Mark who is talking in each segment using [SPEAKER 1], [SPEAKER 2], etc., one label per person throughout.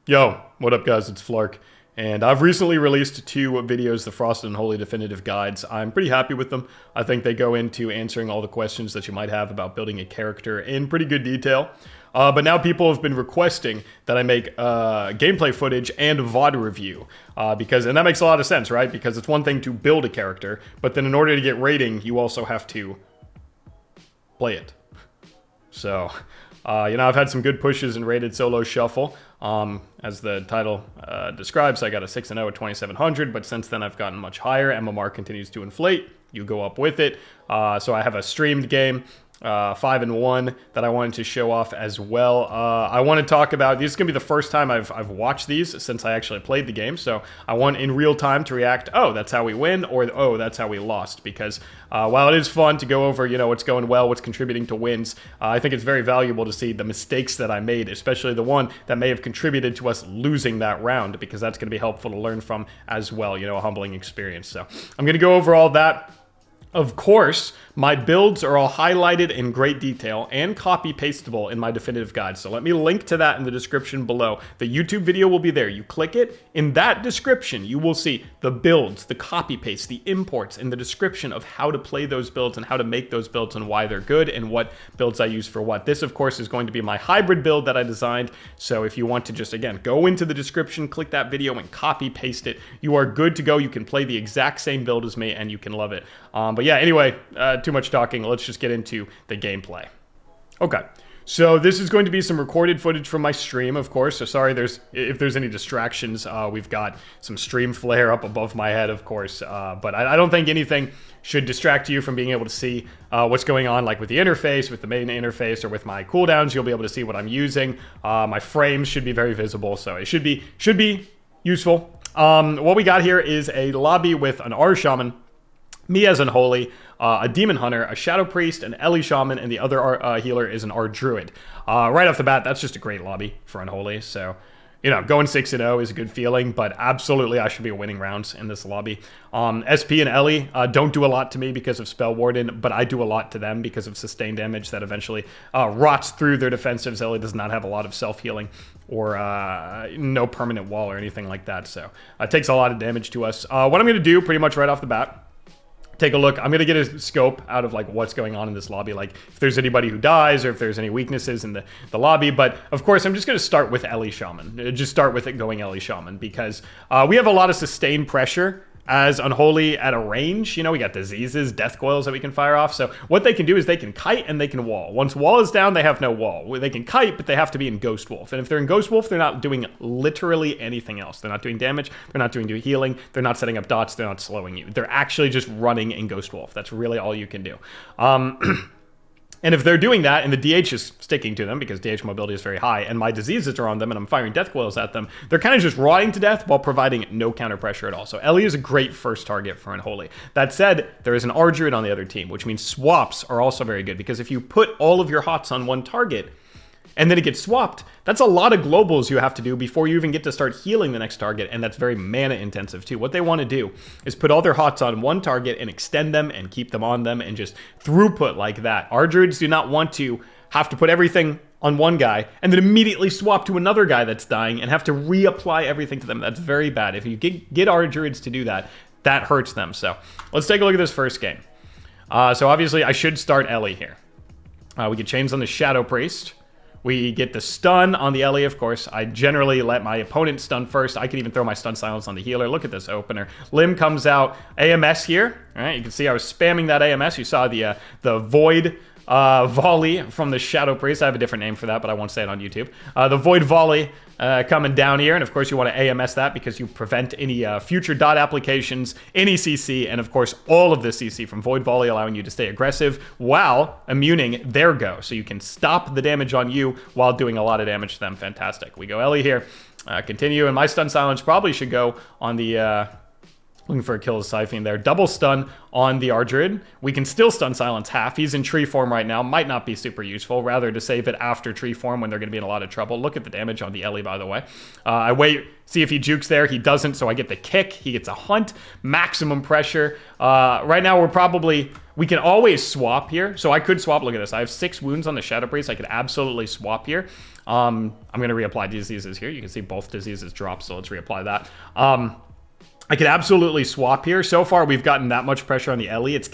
[SPEAKER 1] Yo, what up guys, it's Flark, and I've recently released 2 videos, the Frosted Unholy Definitive Guides. I'm pretty happy with them. I think they go into answering all the questions that you might have about building a character in pretty good detail. But now people have been requesting that I make gameplay footage and a VOD review, and that makes a lot of sense, right? Because it's one thing to build a character, but then in order to get rating, you also have to play it. So, I've had some good pushes in Rated Solo Shuffle. As the title describes, I got a 6-0 at 2700, but since then I've gotten much higher. MMR continues to inflate. You go up with it. So I have a streamed game, 5-1, that I wanted to show off as well. I want to talk about, this is going to be the first time I've watched these since I actually played the game, so I want in real time to react, oh, that's how we win, or oh, that's how we lost, because while it is fun to go over, what's going well, what's contributing to wins, I think it's very valuable to see the mistakes that I made, especially the one that may have contributed to us losing that round, because that's going to be helpful to learn from as well, a humbling experience. So I'm going to go over all that. Of course, my builds are all highlighted in great detail and copy-pastable in my definitive guide. So let me link to that in the description below. The YouTube video will be there. You click it. In that description, you will see the builds, the copy-paste, the imports, and the description of how to play those builds and how to make those builds and why they're good and what builds I use for what. This, of course, is going to be my hybrid build that I designed. So if you want to just, again, go into the description, click that video, and copy-paste it, you are good to go. You can play the exact same build as me, and you can love it. But yeah, anyway, too much talking. Let's just get into the gameplay. Okay, so this is going to be some recorded footage from my stream, of course. So sorry if there's any distractions. We've got some stream flare up above my head, of course. But I don't think anything should distract you from being able to see what's going on, like with the interface, with the main interface, or with my cooldowns. You'll be able to see what I'm using. My frames should be very visible, so it should be useful. What we got here is a lobby with an R Shaman, me as Unholy, a Demon Hunter, a Shadow Priest, an Ellie Shaman, and the other healer is an R Druid. Right off the bat, that's just a great lobby for Unholy, so, going 6-0 is a good feeling, but absolutely I should be winning rounds in this lobby. SP and Ellie don't do a lot to me because of Spell Warden, but I do a lot to them because of sustained damage that eventually rots through their defensives. Ellie does not have a lot of self-healing or no permanent wall or anything like that, so it takes a lot of damage to us. What I'm going to do pretty much right off the bat, take a look. I'm going to get a scope out of like what's going on in this lobby, like if there's anybody who dies or if there's any weaknesses in the lobby. But of course, I'm just going to start with Ellie Shaman. Just start with it going Ellie Shaman because we have a lot of sustained pressure as Unholy at a range. We got diseases, death coils that we can fire off. So what they can do is they can kite and they can wall. Once wall is down, they have no wall. They can kite, but they have to be in Ghost Wolf. And if they're in Ghost Wolf, they're not doing literally anything else. They're not doing damage. They're not doing healing. They're not setting up dots. They're not slowing you. They're actually just running in Ghost Wolf. That's really all you can do. And if they're doing that and the DH is sticking to them because DH mobility is very high and my diseases are on them and I'm firing death coils at them, they're kind of just rotting to death while providing no counter pressure at all. So Ellie is a great first target for Unholy. That said, there is an R Druid on the other team, which means swaps are also very good because if you put all of your hots on one target and then it gets swapped, that's a lot of globals you have to do before you even get to start healing the next target, and that's very mana intensive too. What they want to do is put all their hots on one target and extend them and keep them on them and just throughput like that. Our Druids do not want to have to put everything on one guy and then immediately swap to another guy that's dying and have to reapply everything to them. That's very bad. If you get our Druids to do that, that hurts them. So let's take a look at this first game. So obviously I should start Ellie here. We get chains on the Shadow Priest. We get the stun on the Ellie, of course. I generally let my opponent stun first. I can even throw my stun silence on the healer. Look at this opener. Limb comes out. AMS here. All right, you can see I was spamming that AMS. You saw the Void volley from the Shadow Priest. I have a different name for that, but I won't say it on YouTube. The Void volley coming down here, and of course you want to AMS that because you prevent any future dot applications, any CC, and of course all of the CC from Void volley, allowing you to stay aggressive while immuning their go. So you can stop the damage on you while doing a lot of damage to them. Fantastic. We go Ellie here. Continue, and my stun silence probably should go on the looking for a kill of Siphon there. Double stun on the R Druid. We can still stun silence half. He's in tree form right now. Might not be super useful. Rather to save it after tree form when they're going to be in a lot of trouble. Look at the damage on the Ellie, by the way. I wait, see if he jukes there. He doesn't, so I get the kick. He gets a hunt. Maximum pressure. Right now we're We can always swap here. So I could swap. Look at this. I have 6 wounds on the Shadow Priest. I could absolutely swap here. I'm going to reapply diseases here. You can see both diseases drop, so let's reapply that. I could absolutely swap here. So far, we've gotten that much pressure on the Ellie. It's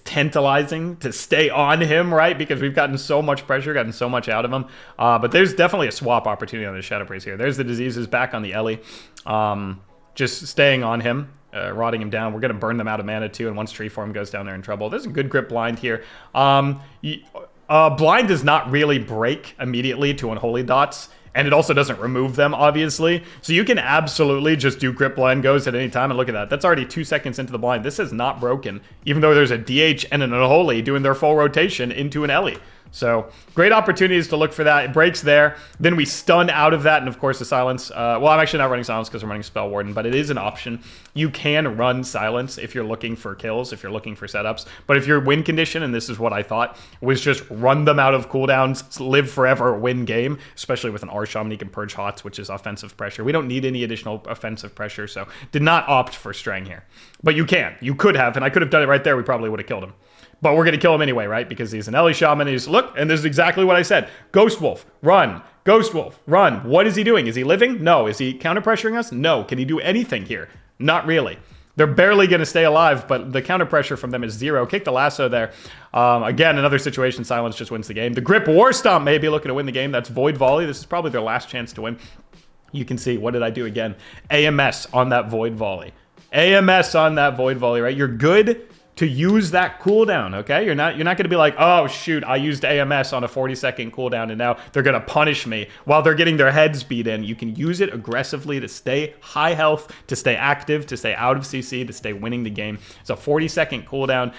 [SPEAKER 1] tantalizing to stay on him, right? Because we've gotten so much pressure, gotten so much out of him. But there's definitely a swap opportunity on the Shadow Priest here. There's the diseases back on the Ellie. Just staying on him, rotting him down. We're going to burn them out of mana too, and once Tree Form goes down, they're in trouble. There's a good grip blind here. Blind does not really break immediately to Unholy Dots. And it also doesn't remove them, obviously. So you can absolutely just do Grip Blind Goes at any time. And look at that. That's already 2 seconds into the blind. This is not broken, even though there's a DH and an Unholy doing their full rotation into an Ellie. So great opportunities to look for that. It breaks there. Then we stun out of that. And of course the silence. Well, I'm actually not running silence because I'm running Spell Warden, but it is an option. You can run silence if you're looking for kills, if you're looking for setups. But if your win condition, and this is what I thought, was just run them out of cooldowns, live forever, win game, especially with an R Shaman, you can purge HOTS, which is offensive pressure. We don't need any additional offensive pressure, so did not opt for Strang here. But you can. You could have, and I could have done it right there. We probably would have killed him. But we're going to kill him anyway, right? Because he's an Ellie Shaman. He's, look, and this is exactly what I said. Ghost Wolf, run. Ghost Wolf, run. What is he doing? Is he living? No. Is he counter-pressuring us? No. Can he do anything here? Not really. They're barely going to stay alive, but the counter-pressure from them is 0. Kick the lasso there. Again, another situation, silence just wins the game. The Grip War Stomp may be looking to win the game. That's Void Volley. This is probably their last chance to win. You can see, what did I do again? AMS on that Void Volley. AMS on that Void Volley, right? You're good to use that cooldown, okay? You're not going to be like, oh, shoot, I used AMS on a 40-second cooldown, and now they're going to punish me while they're getting their heads beat in. You can use it aggressively to stay high health, to stay active, to stay out of CC, to stay winning the game. It's a 40-second cooldown.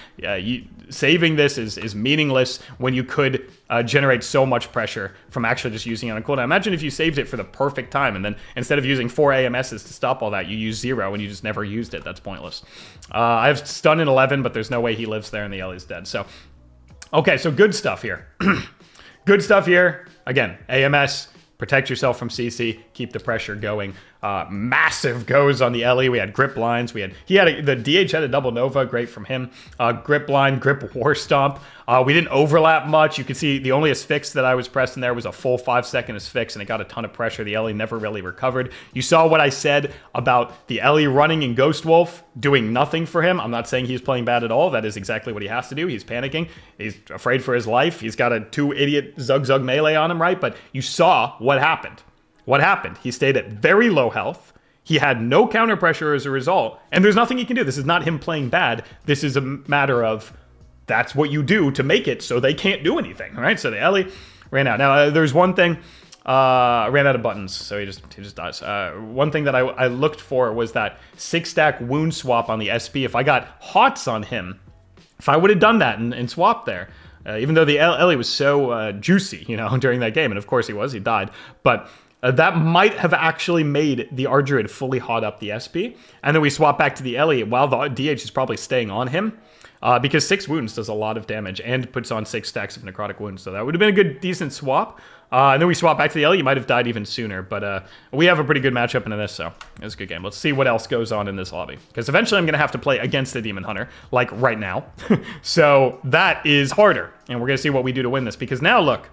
[SPEAKER 1] Saving this is meaningless when you could generate so much pressure from actually just using it on a cooldown. Imagine if you saved it for the perfect time, and then instead of using 4 AMSs to stop all that, you use 0, and you just never used it. That's pointless. I have stun in 11, but there's no way he lives there, and the Ellie's dead. So, okay, so good stuff here. Good stuff here. Again, AMS, protect yourself from CC, keep the pressure going. Massive goes on the Ellie. We had grip lines. The DH had a double Nova, great from him. Grip line, grip war stomp. We didn't overlap much. You can see the only asphyx that I was pressing there was a full 5-second asphyx, and it got a ton of pressure. The Ellie never really recovered. You saw what I said about the Ellie running in Ghost Wolf, doing nothing for him. I'm not saying he's playing bad at all. That is exactly what he has to do. He's panicking. He's afraid for his life. He's got a 2-idiot Zug melee on him, right? But you saw what happened. What happened? He stayed at very low health. He had no counter pressure as a result, and there's nothing he can do. This is not him playing bad. This is a matter of that's what you do to make it so they can't do anything, right? So the Ellie ran out. Now, there's one thing. Ran out of buttons, so he just dies. One thing that I looked for was that 6-stack wound swap on the SP. If I got HOTS on him, if I would have done that and swapped there, even though the Ellie was so juicy, during that game, and of course he died, but that might have actually made the Ardruid fully hot up the SP, and then we swap back to the Ellie while the DH is probably staying on him, because 6 wounds does a lot of damage and puts on 6 stacks of necrotic wounds, so that would have been a good, decent swap. And then we swap back to the Ellie. You might have died even sooner, but we have a pretty good matchup into this, so it was a good game. Let's see what else goes on in this lobby, because eventually I'm going to have to play against the Demon Hunter, like right now, so that is harder, and we're going to see what we do to win this, because now, look,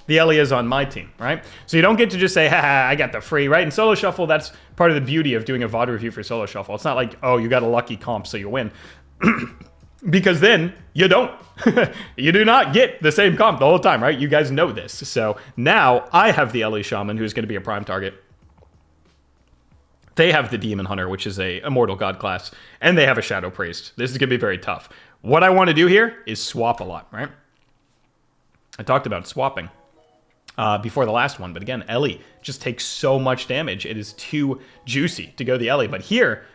[SPEAKER 1] the Ellie is on my team, right? So you don't get to just say, haha, I got the free, right? In Solo Shuffle, that's part of the beauty of doing a VOD review for Solo Shuffle. It's not like, oh, you got a lucky comp, so you win. Because then you don't. You do not get the same comp the whole time, right? You guys know this. So now I have the Ellie Shaman, who's going to be a prime target. They have the Demon Hunter, which is a Immortal God class. And they have a Shadow Priest. This is going to be very tough. What I want to do here is swap a lot, right? I talked about swapping before the last one. But again, Ellie just takes so much damage. It is too juicy to go the Ellie. But here,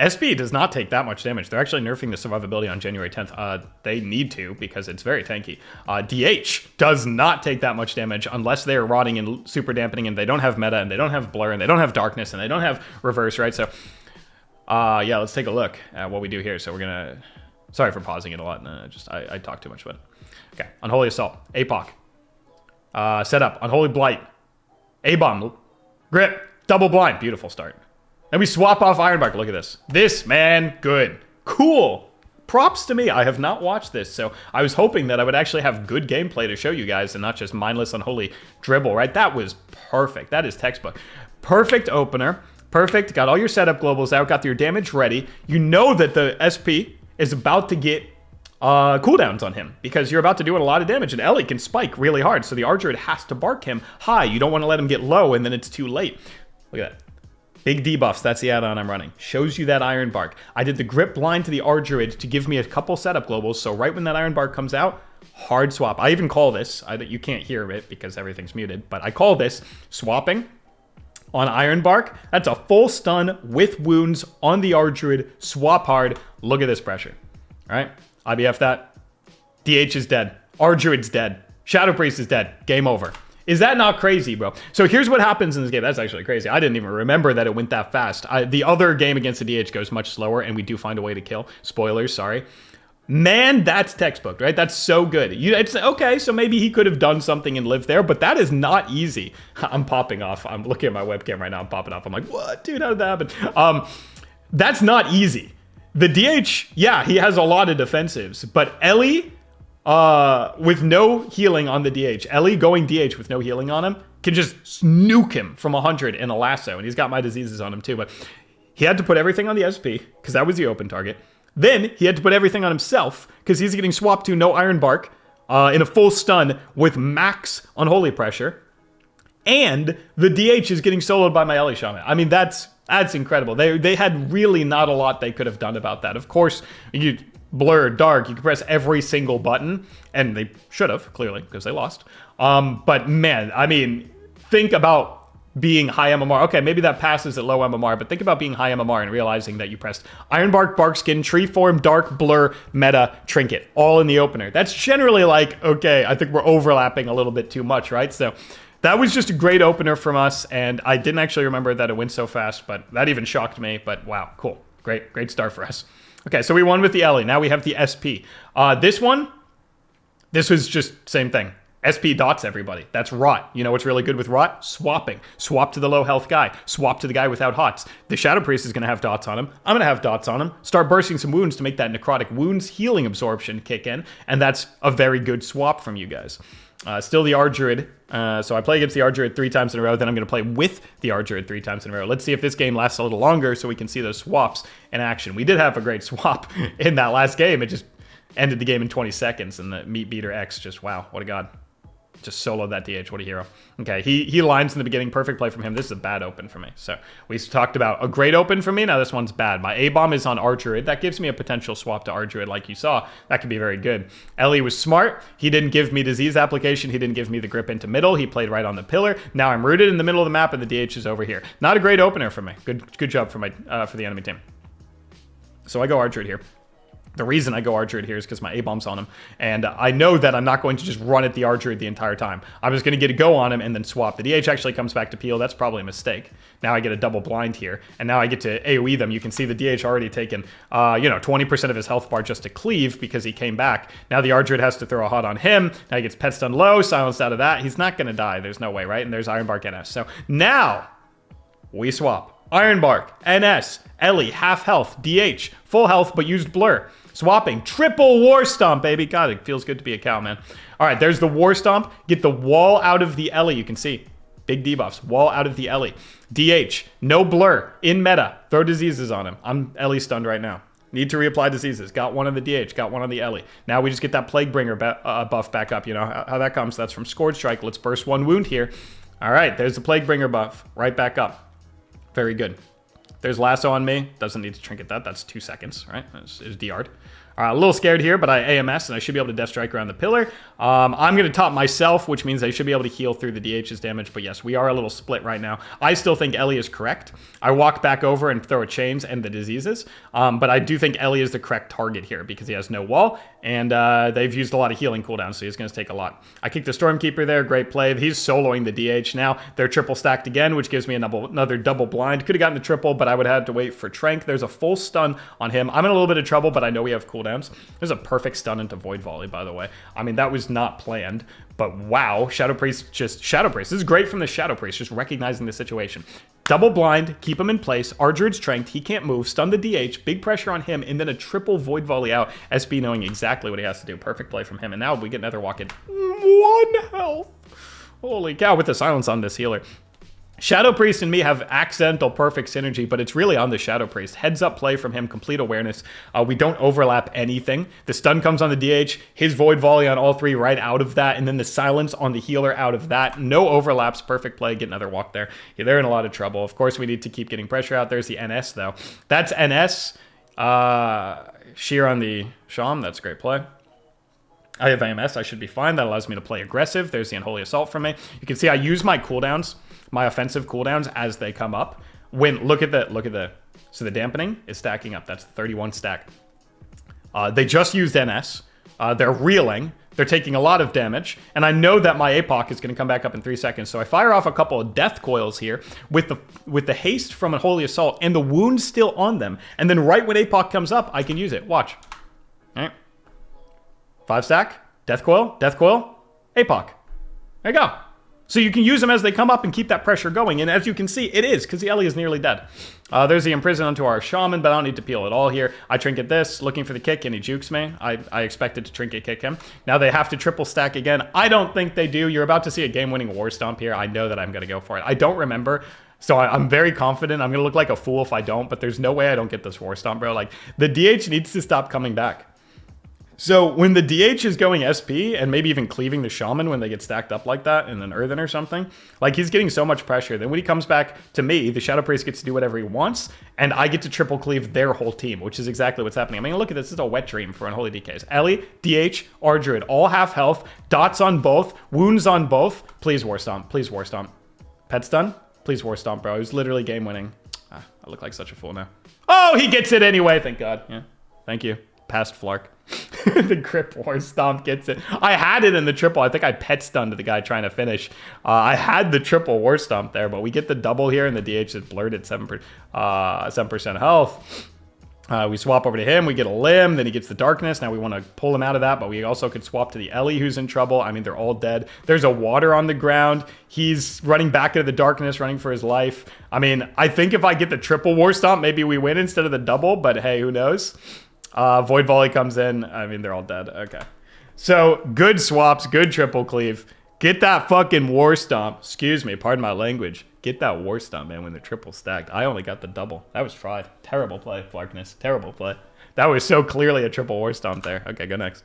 [SPEAKER 1] SP does not take that much damage. They're actually nerfing the survivability on January 10th. They need to because it's very tanky. DH does not take that much damage unless they are rotting and super dampening, and they don't have meta, and they don't have blur, and they don't have darkness, and they don't have reverse, right? So, yeah, let's take a look at what we do here. So we're going to... Sorry for pausing it a lot. I talk too much, but... Okay, Unholy Assault. APOC. Set up. Unholy Blight. A-Bomb. Grip. Double Blind. Beautiful start. And we swap off Ironbark. Look at this. This, man, good. Cool. props to me. I have not watched this, so I was hoping that I would actually have good gameplay to show you guys and not just mindless unholy dribble, right? That was perfect. That is textbook. Perfect opener. Perfect. Got all your setup globals out. Got your damage ready. You know that the SP is about to get cooldowns on him because you're about to do a lot of damage, and Ellie can spike really hard, so the Archer has to bark him high. You don't want to let him get low, and then it's too late. Look at that. Big debuffs, that's the add-on I'm running. Shows you that Iron Bark. I did the grip blind to the Ardruid to give me a couple setup globals, so right when that Iron Bark comes out, hard swap. I even call this, you can't hear it because everything's muted, but I call this swapping on Iron Bark. That's a full stun with wounds on the Ardruid, swap hard. Look at this pressure. All right, IBF that. DH is dead. Ardruid's dead. Shadow Priest is dead. Game over. Is that not crazy, bro? So here's what happens in this game. That's actually crazy. I didn't even remember that it went that fast. The other game against the DH goes much slower, and we do find a way to kill. Spoilers, sorry. Man, that's textbook, right? That's so good. It's okay, so maybe he could have done something and lived there, but that is not easy. I'm popping off. I'm looking at my webcam right now. I'm popping off. I'm like, what, dude? How did that happen? That's not easy. The DH, yeah, he has a lot of defensives, but Ellie, with no healing on the DH, Ellie going DH with no healing on him can just nuke him from 100 in a lasso, and he's got my diseases on him too, but he had to put everything on the SP because that was the open target. Then he had to put everything on himself because he's getting swapped to no Iron Bark in a full stun with max unholy pressure. And the DH is getting soloed by my Ellie Shaman. I mean, that's incredible. They had really not a lot they could have done about that. Of course, you blur, dark, you can press every single button, and they should have, clearly, because they lost. But man, I mean, think about being high MMR. Okay, maybe that passes at low MMR, but think about being high MMR and realizing that you pressed Iron Bark, Bark Skin, Tree Form, Dark, Blur, Meta, Trinket, all in the opener. That's generally like, okay, I think we're overlapping a little bit too much, right? So that was just a great opener from us, and I didn't actually remember that it went so fast, but that even shocked me, but wow, cool. Great start for us. Okay, so we won with the Ellie. Now we have the SP. This was just same thing. SP dots everybody. That's rot. You know what's really good with rot? Swapping. Swap to the low health guy. Swap to the guy without hots. The Shadow Priest is going to have dots on him. I'm going to have dots on him. Start bursting some wounds to make that necrotic wounds healing absorption kick in. And that's a very good swap from you guys. Still the Ardruid. So I play against the Ardruid 3 times in a row. Then I'm going to play with the Ardruid 3 times in a row. Let's see if this game lasts a little longer so we can see those swaps in action. We did have a great swap in that last game. It just ended the game in 20 seconds. And the Meat Beater X just, wow, what a god. Just solo that DH. What a hero. Okay, he lines in the beginning. Perfect play from him. This is a bad open for me. So we talked about a great open for me. Now this one's bad. My A-bomb is on Ardruid. That gives me a potential swap to Ardruid like you saw. That could be very good. Ellie was smart. He didn't give me disease application. He didn't give me the grip into middle. He played right on the pillar. Now I'm rooted in the middle of the map and the DH is over here. Not a great opener for me. Good job for the enemy team. So I go Ardruid here. The reason I go Ardruid here is because my A-bomb's on him, and I know that I'm not going to just run at the Ardruid the entire time. I'm just going to get a go on him and then swap. The DH actually comes back to peel. That's probably a mistake. Now I get a double blind here, and now I get to AoE them. You can see the DH already taken, 20% of his health bar just to cleave because he came back. Now the Ardruid has to throw a hot on him. Now he gets pet stun low, silenced out of that. He's not going to die. There's no way, right? And there's Iron Bark NS. So now we swap. Iron Bark, NS, Ellie, half health, DH, full health, but used blur. Swapping. Triple War Stomp, baby. God, it feels good to be a cow, man. All right, there's the War Stomp. Get the wall out of the Ellie. You can see. Big debuffs. Wall out of the Ellie. DH. No blur. In meta. Throw diseases on him. I'm Ellie stunned right now. Need to reapply diseases. Got one on the DH. Got one on the Ellie. Now we just get that Plague Bringer buff back up. You know how that comes. That's from Scourge Strike. Let's burst one wound here. All right, there's the Plague Bringer buff. Right back up. Very good. There's Lasso on me. Doesn't need to trinket that. That's 2 seconds, right? It's DR'd. A little scared here, but I AMS, and I should be able to Death Strike around the pillar. I'm going to top myself, which means I should be able to heal through the DH's damage. But yes, we are a little split right now. I still think Ellie is correct. I walk back over and throw a chains and the diseases. But I do think Ellie is the correct target here because he has no wall. And they've used a lot of healing cooldowns, so he's going to take a lot. I kicked the Stormkeeper there. Great play. He's soloing the DH now. They're triple stacked again, which gives me another double blind. Could have gotten the triple, but I would have to wait for Trank. There's a full stun on him. I'm in a little bit of trouble, but I know we have cooldowns. There's a perfect stun into Void Volley, by the way. I mean, that was not planned, but wow. Shadow Priest. This is great from the Shadow Priest, just recognizing the situation. Double blind, keep him in place. Our Druid strength, he can't move. Stun the DH, big pressure on him, and then a triple void volley out. SB knowing exactly what he has to do. Perfect play from him. And now we get another walk in. 1 health. Holy cow, with the silence on this healer. Shadow Priest and me have accidental perfect synergy, but it's really on the Shadow Priest. Heads up play from him, complete awareness. We don't overlap anything. The stun comes on the DH, his Void Volley on all three right out of that, and then the silence on the healer out of that. No overlaps, perfect play, get another walk there. Yeah, they're in a lot of trouble. Of course, we need to keep getting pressure out. There's the NS, though. That's NS. Sheer on the Sham, that's a great play. I have AMS, I should be fine. That allows me to play aggressive. There's the Unholy Assault from me. You can see I use my cooldowns, my offensive cooldowns as they come up. Look at the, so the dampening is stacking up. That's 31 stack. They just used NS. They're reeling. They're taking a lot of damage. And I know that my APOC is going to come back up in 3 seconds. So I fire off a couple of death coils here with the haste from Unholy Assault and the wound still on them. And then right when APOC comes up, I can use it. Watch. All right. 5 stack, death coil, APOC. There you go. So you can use them as they come up and keep that pressure going. And as you can see, it is, because the Ellie is nearly dead. There's the Imprison onto our Shaman, but I don't need to peel at all here. I trinket this, looking for the kick, and he jukes me. I expected to trinket kick him. Now they have to triple stack again. I don't think they do. You're about to see a game-winning War Stomp here. I know that I'm going to go for it. I don't remember. So I'm very confident. I'm going to look like a fool if I don't, but there's no way I don't get this War Stomp, bro. Like, the DH needs to stop coming back. So when the DH is going SP and maybe even cleaving the Shaman when they get stacked up like that in an Earthen or something, like he's getting so much pressure. Then when he comes back to me, the Shadow Priest gets to do whatever he wants, and I get to triple cleave their whole team, which is exactly what's happening. I mean, look at this. This is a wet dream for Unholy DKs. Ellie, DH, our Druid, all half health, dots on both, wounds on both. Please War Stomp. Please War Stomp. Pet stun? Please War Stomp, bro. It was literally game winning. I look like such a fool now. Oh, he gets it anyway. Thank God. Yeah. Thank you. Past Flark. The grip War Stomp gets it. I had it in the triple. I think I pet stunned the guy trying to finish. I had the triple War Stomp there, but we get the double here, and the DH is blurred at 7% health. We swap over to him. We get a limb. Then he gets the darkness. Now we want to pull him out of that, but we also could swap to the Ellie, who's in trouble. I mean, they're all dead. There's a water on the ground. He's running back into the darkness, running for his life. I mean, I think if I get the triple War Stomp, maybe we win instead of the double, but hey, who knows? Void Volley comes in. I mean, they're all dead. Okay. So, good swaps, good triple cleave. Get that fucking War Stomp. Excuse me, pardon my language. Get that War Stomp, man, when they're triple stacked. I only got the double. That was fried. Terrible play, Flarkness. Terrible play. That was so clearly a triple War Stomp there. Okay, go next.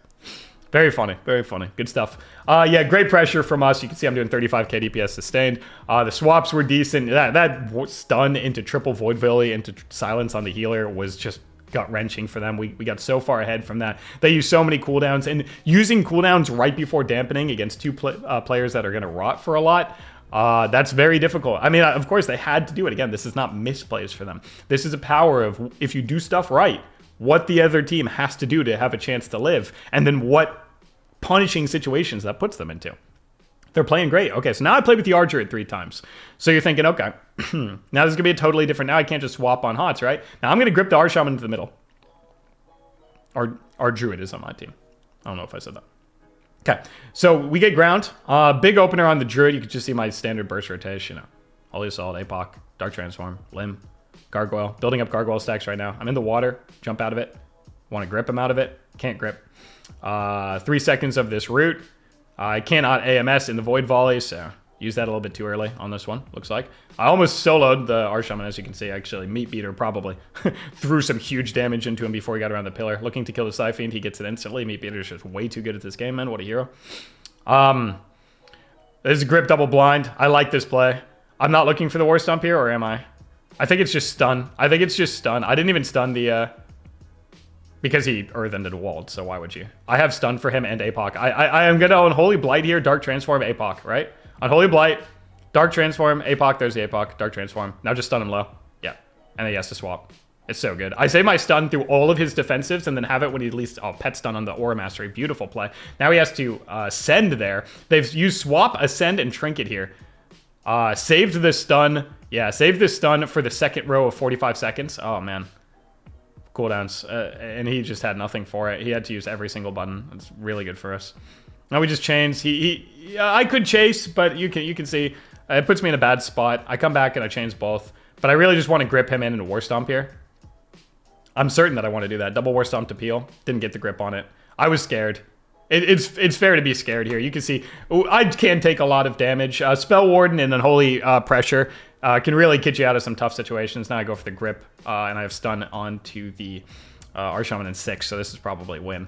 [SPEAKER 1] Very funny. Very funny. Good stuff. Yeah, great pressure from us. You can see I'm doing 35k DPS sustained. The swaps were decent. That stun into triple Void Volley into silence on the healer was just gut-wrenching for them. We got so far ahead from that. They use so many cooldowns, and using cooldowns right before dampening against two players that are going to rot for a lot, that's very difficult. I mean, of course, they had to do it. Again, this is not misplays for them. This is a power of, if you do stuff right, what the other team has to do to have a chance to live, and then what punishing situations that puts them into. They're playing great. Okay, so now I played with the Archer 3 times. So you're thinking, okay, now this is going to be a totally different... Now I can't just swap on HOTS, right? Now I'm going to grip the Shaman into the middle. Our Druid is on my team. I don't know if I said that. Okay, so we get ground. Big opener on the Druid. You can just see my standard burst rotation. Holy Assault, APOC, Dark Transform, Limb, Gargoyle. Building up Gargoyle stacks right now. I'm in the water. Jump out of it. Want to grip him out of it. Can't grip. 3 seconds of this root. I cannot AMS in the Void Volley, so use that a little bit too early on this one, looks like. I almost soloed the Arshaman, as you can see, actually. Meat Beater probably threw some huge damage into him before he got around the pillar. Looking to kill the Siphon, he gets it instantly. Meat Beater is just way too good at this game, man. What a hero. This is a grip double blind. I like this play. I'm not looking for the War Stomp here, or am I? I think it's just stun. I think it's just stun. I didn't even stun the... Because he earthened and walled, so why would you? I have stun for him and APOC. I am going to Unholy Blight here, Dark Transform, APOC, right? Unholy Blight, Dark Transform, APOC, there's the APOC, Dark Transform. Now just stun him low. Yeah, and then he has to swap. It's so good. I save my stun through all of his defensives and then have it when he at least... Oh, pet stun on the Aura Mastery. Beautiful play. Now he has to send there. They've used swap, ascend, and trinket here. Saved the stun. Yeah, saved the stun for the second row of 45 seconds. Oh, man. Cooldowns, and he just had nothing for it. He had to use every single button. It's really good for us. Now we just chains. I could chase, but you can see it puts me in a bad spot. I come back and I chains both. But I really just want to grip him in and War Stomp here. I'm certain that I want to do that. Double War Stomp to peel. Didn't get the grip on it. I was scared. It's fair to be scared here. You can see I can take a lot of damage. Spell Warden and Unholy Pressure can really get you out of some tough situations. Now I go for the grip, and I have stun onto the Arshaman in 6, so this is probably a win.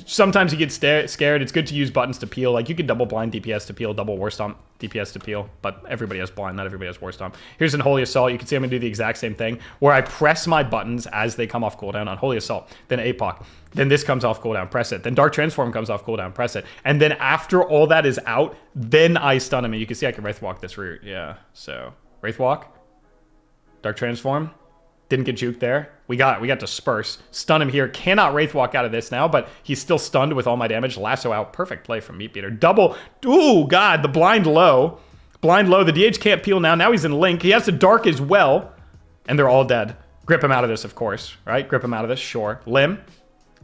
[SPEAKER 1] Sometimes you get scared. It's good to use buttons to peel. Like, you could double blind DPS to peel, double War Stomp DPS to peel, but everybody has blind, not everybody has War Stomp. Here's Unholy Assault. You can see I'm going to do the exact same thing, where I press my buttons as they come off cooldown. Unholy Assault, then APOC, then this comes off cooldown, press it. Then Dark Transform comes off cooldown, press it. And then after all that is out, then I stun him. And you can see I can Wraith Walk this route. Yeah, so Wraith Walk, Dark Transform. Didn't get juked there. We got Disperse. Stun him here. Cannot Wraith Walk out of this now, but he's still stunned with all my damage. Lasso out. Perfect play from Meat Beater. Double. Ooh, God. The blind low. Blind low. The DH can't peel now. Now he's in Link. He has to Dark as well. And they're all dead. Grip him out of this, of course. Right? Grip him out of this. Sure. Limb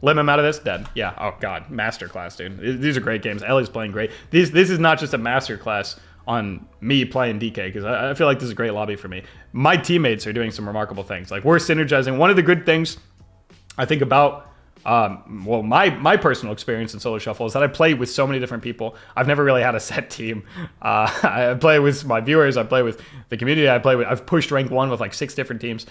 [SPEAKER 1] him out of this. Dead. Yeah. Oh, God. Masterclass, dude. These are great games. Ellie's playing great. This is not just a masterclass on me playing DK, because I feel like this is a great lobby for me. My teammates are doing some remarkable things. Like, we're synergizing. One of the good things I think about, well, my personal experience in Solo Shuffle is that I play with so many different people. I've never really had a set team. I play with my viewers. I play with the community. I've pushed rank 1 with like 6 different teams.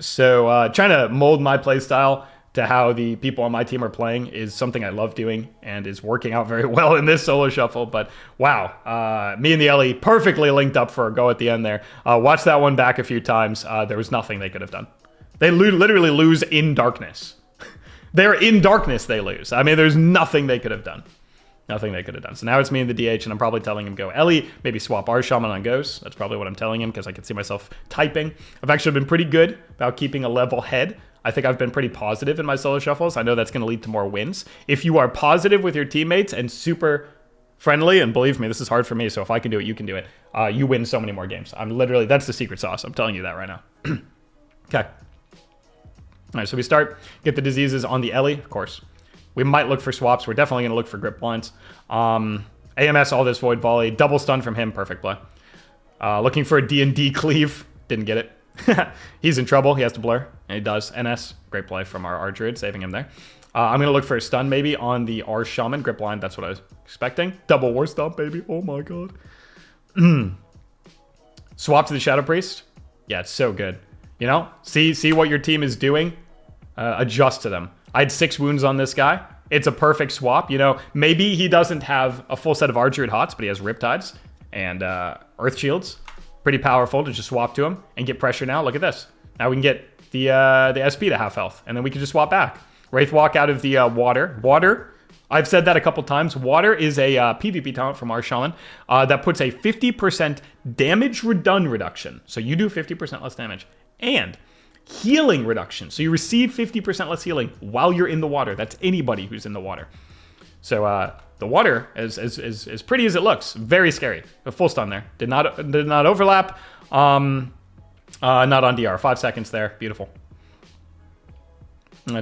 [SPEAKER 1] So trying to mold my play style to how the people on my team are playing is something I love doing and is working out very well in this Solo Shuffle. But wow, me and the Ellie perfectly linked up for a go at the end there. Watched that one back a few times. There was nothing they could have done. They literally lose in darkness. They're in darkness, they lose. I mean, there's nothing they could have done. Nothing they could have done. So now it's me and the DH, and I'm probably telling him go Ellie, maybe swap Arshaman on Ghost. That's probably what I'm telling him, because I can see myself typing. I've actually been pretty good about keeping a level head. I think I've been pretty positive in my Solo Shuffles. I know that's going to lead to more wins. If you are positive with your teammates and super friendly, and believe me, this is hard for me, so if I can do it, you can do it, you win so many more games. That's the secret sauce. I'm telling you that right now. Okay. All right, so we get the diseases on the Ellie, of course. We might look for swaps. We're definitely going to look for grip blinds. AMS, all this Void Volley. Double stun from him. Perfect play. Looking for a D&D cleave. Didn't get it. He's in trouble. He has to blur. And he does. NS. Great play from our Druid, saving him there. I'm going to look for a stun maybe on the Arshaman. Grip blind. That's what I was expecting. Double War Stomp, baby. Oh my god. Swap to the Shadow Priest. Yeah, it's so good. You know? See what your team is doing. Adjust to them. I had 6 wounds on this guy. It's a perfect swap. You know, maybe he doesn't have a full set of Archered Hots, but he has Riptides and Earth Shields. Pretty powerful to just swap to him and get pressure now. Look at this. Now we can get the SP to half health, and then we can just swap back. Wraith Walk out of the water. Water, I've said that a couple times. Water is a PvP talent from our Shaman that puts a 50% damage reduction. So you do 50% less damage. And healing reduction. So you receive 50% less healing while you're in the water. That's anybody who's in the water. So the water is as pretty as it looks. Very scary. A full stun there. Did not overlap. Not on DR. 5 seconds there. Beautiful.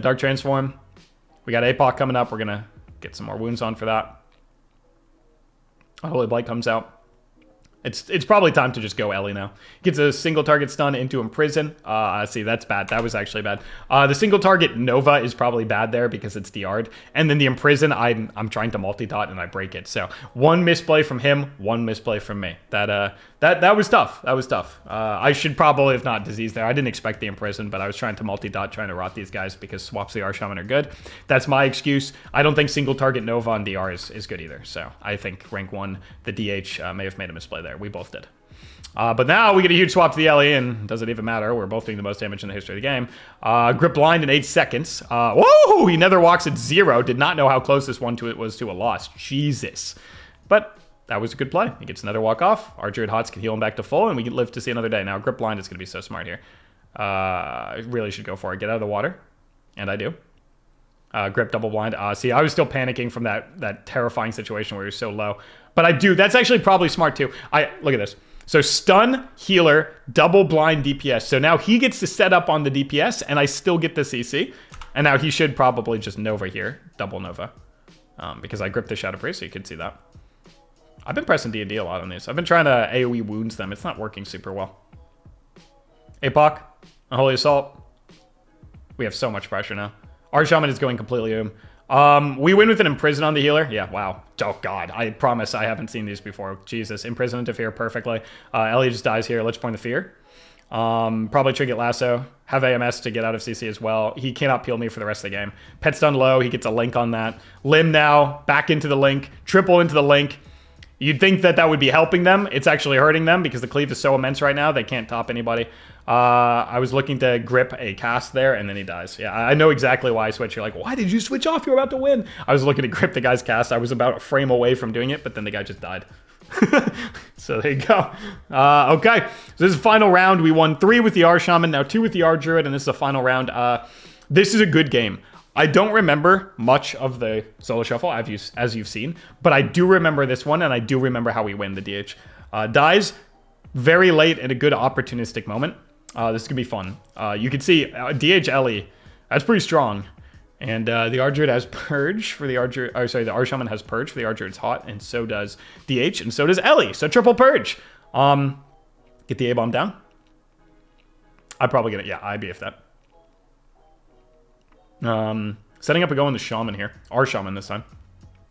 [SPEAKER 1] Dark Transform. We got APOC coming up. We're going to get some more wounds on for that. Holy Blight comes out. It's probably time to just go Ellie now. Gets a single target stun into Imprison. See, that's bad. That was actually bad. The single target Nova is probably bad there because it's DR'd. And then the Imprison, I'm trying to multi-dot and I break it. So one misplay from him, one misplay from me. That was tough. That was tough. I should probably have not diseased there. I didn't expect the Imprison, but I was trying to multi-dot, trying to rot these guys because swaps the Arshaman are good. That's my excuse. I don't think single target Nova on DR is good either. So I think rank 1, the DH may have made a misplay there. We both did. But now we get a huge swap to the Ellie, and doesn't even matter. We're both doing the most damage in the history of the game. Grip blind in 8 seconds. Whoa! He nether walks at 0. Did not know how close this one was to a loss. Jesus. But that was a good play. He gets another walk off. Our Druid Hots can heal him back to full, and we can live to see another day. Now, grip blind is going to be so smart here. I really should go for it. Get out of the water. And I do. Grip double blind. See, I was still panicking from that terrifying situation where he was so low. But I do. That's actually probably smart too. Look at this. So stun, healer, double blind DPS. So now he gets to set up on the DPS, and I still get the CC. And now he should probably just Nova here. Double Nova. Because I gripped the Shadow Priest, so you can see that. I've been pressing D&D a lot on these. I've been trying to AoE wounds them. It's not working super well. APOC. Unholy Assault. We have so much pressure now. Our Shaman is going completely we win with an Imprison on the healer. Yeah, wow. Oh, God. I promise I haven't seen these before. Jesus. Imprison, Interfere perfectly. Ellie just dies here. Let's point the fear. Probably Trinket Lasso. Have AMS to get out of CC as well. He cannot peel me for the rest of the game. Pet stun low. He gets a link on that. Limb now. Back into the link. Triple into the link. You'd think that that would be helping them. It's actually hurting them because the cleave is so immense right now. They can't top anybody. I was looking to grip a cast there, and then he dies. Yeah, I know exactly why I switched. You're like, why did you switch off? You're about to win. I was looking to grip the guy's cast. I was about a frame away from doing it, but then the guy just died. So there you go. Okay, so this is the final round. We won 3 with the R Shaman, now 2 with the R Druid, and this is the final round. This is a good game. I don't remember much of the solo shuffle, as you've seen, but I do remember this one, and I do remember how we win the DH. Dies very late at a good opportunistic moment. This is going to be fun. You can see DH Ellie, that's pretty strong. And the R Druid has Purge for the R Druid. Oh, sorry, the R Shaman has Purge for the R Druid's Hot, and so does DH, and so does Ellie. So triple Purge. Get the A-bomb down. I'd probably get it. Yeah, IBF that. Setting up a go on the Shaman here. Our Shaman this time.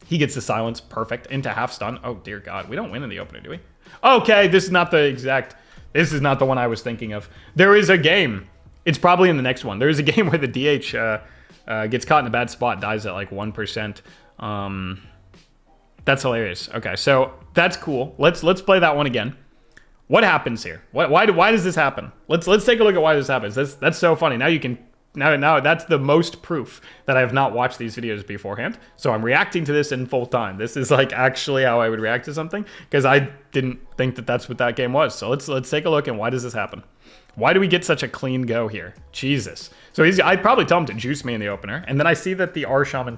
[SPEAKER 1] He gets the silence. Perfect. Into half stun. Oh, dear God. We don't win in the opener, do we? Okay, this is not the exact... This is not the one I was thinking of. There is a game. It's probably in the next one. There is a game where the DH gets caught in a bad spot, dies at like 1%. That's hilarious. Okay, so that's cool. Let's play that one again. What happens here? Why does this happen? Let's take a look at why this happens. That's so funny. Now you can... Now that's the most proof that I have not watched these videos beforehand. So I'm reacting to this in full time. This is like actually how I would react to something because I didn't think that that's what that game was. So let's take a look and why does this happen? Why do we get such a clean go here? Jesus. So I'd probably tell him to juice me in the opener. And then I see that the R Shaman